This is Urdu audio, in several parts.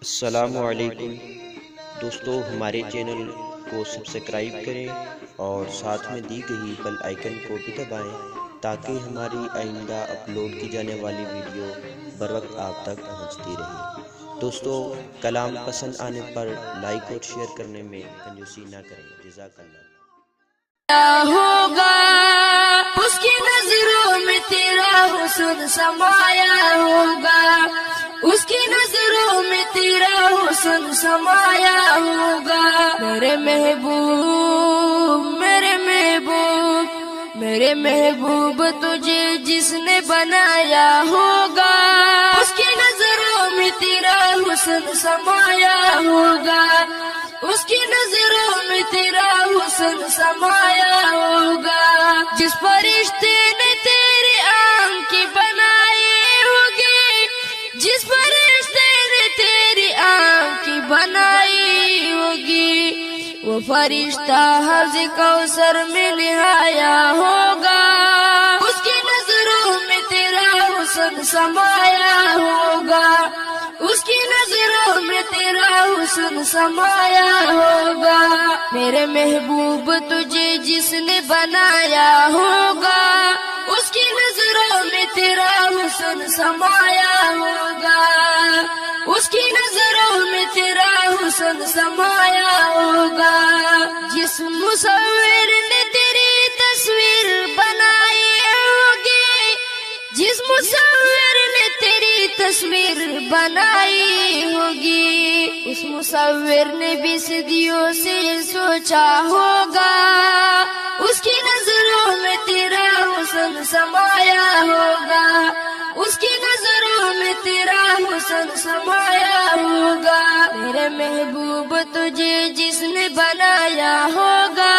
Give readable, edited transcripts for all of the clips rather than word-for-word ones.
السلام علیکم دوستو، ہمارے چینل کو سبسکرائب کریں اور ساتھ میں دی گئی بیل آئیکن کو بھی دبائیں تاکہ ہماری آئندہ اپلوڈ کی جانے والی ویڈیو بر وقت آپ تک پہنچتی رہے۔ دوستو، کلام پسند آنے پر لائک اور شیئر کرنے میں کنجوسی نہ کریں۔ جزاک اللہ۔ ہوگا اس کی نظروں میں تیرا حسن سمایا ہوگا، اس کی نظروں میں تیرا حسن سمایا ہوگا۔ میرے محبوب میرے محبوب میرے محبوب تجھے جس نے بنایا ہوگا، اس کی نظروں میں تیرا حسن سمایا ہوگا، اس کی نظروں میں تیرا حسن سمایا ہوگا۔ جس فرشتے نے تیری آنکھ بنائی ہوگی، جس فرشتے نے تیری آنکھ بنائی ہوگی، وہ فرشتہ حوض کوثر میں نہایا ہوگا، اس کی نظروں میں تیرا حسن سمایا ہوگا، اس کی نظروں میں تیرا حسن سمایا ہوگا۔ میرے محبوب تجھے جس نے بنایا ہوگا، اس کی نظروں میں تیرا حسن سمایا ہوگا، اس کی نظروں میں تیرا حسن سمایا ہوگا۔ جس مصور نے تیری تصویر بنائی ہوگی، جس مصور نے تیری تصویر بنائی ہوگی، اس مصور نے بھی صدیوں سے سوچا ہوگا، اس کی نظروں میں تیرا حسن سمایا ہوگا، اس کی نظروں میں تیرا حسن سمایا ہوگا۔ میرے محبوب تجھے جس نے بنایا ہوگا،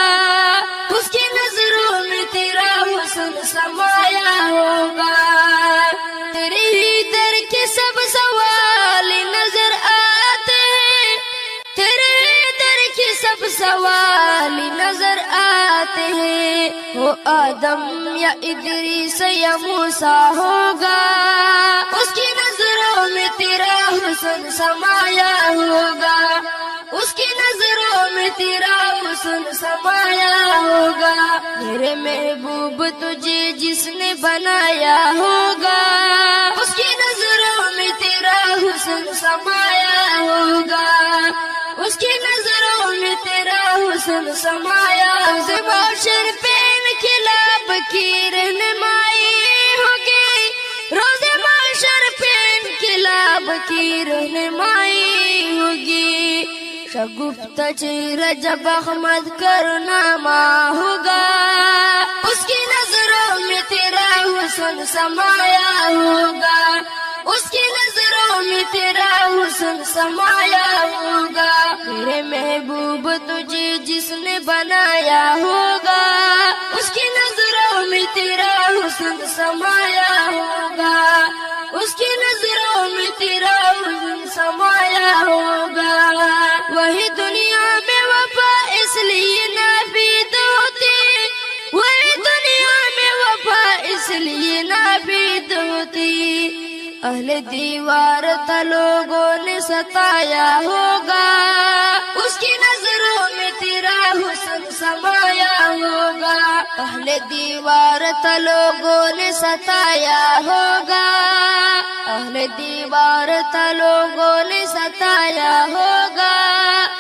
اس کی نظروں میں تیرا حسن سمایا ہوگا۔ تیرے ہی در کے سب سوال نظر آتے ہیں، تیرے ہی در کے سب سوال نظر آتے ہیں، وہ آدم یا ادریس یا موسیٰ ہوگا، اس کی نظروں میں تیرا حسن سمایا ہوگا، اس کی نظروں میں تیرا حسن سمایا ہوگا۔ میرے محبوب تجھے جس نے بنایا ہوگا، اس کی نظروں میں تیرا حسن سمایا ہوگا، اس کی نظروں میں تیرا حسن سمایا ہوگا۔ معاشر پین کلاب کی رہنمائی ہوگی، روز معاشر پین کلاب کی رہنمائی ہوگی، شگفتہ چہرہ جب احمد کرنامہ ہوگا، اس کی نظروں میں تیرا حسن سمایا ہوگا، اس کی نظروں میں تیرا حسن سمایا ہوگا۔ میرے محبوب تجھے جس نے بنایا ہوگا، اس کی نظروں میں تیرا حسن سمایا ہوگا، اس کی نظروں میں تیرا حسن سمایا ہوگا۔ وہی دنیا میں وفا اس لیے نابید ہوتی، وہی دنیا میں وفا اس لیے نابید ہوتی، اہل دیوار تھا لوگوں نے ستایا ہوگا، اس کی نظروں میں تیرا حسن سمایا ہوگا، اہل دیوار تھا لوگوں نے ستایا ہوگا، اہل دیوار تھا لوگوں نے ستایا ہوگا،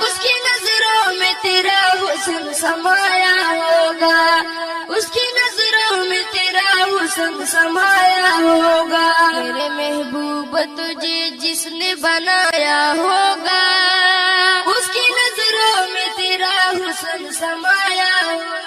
اس کی نظروں میں تیرا حسن سمایا ہوگا، اس کی نظروں میں تیرا حسن سمایا ہوگا۔ میرے محبوب تجھے جس نے بنایا ہوگا، اس کی نظروں میں تیرا حسن سمایا ہوگا۔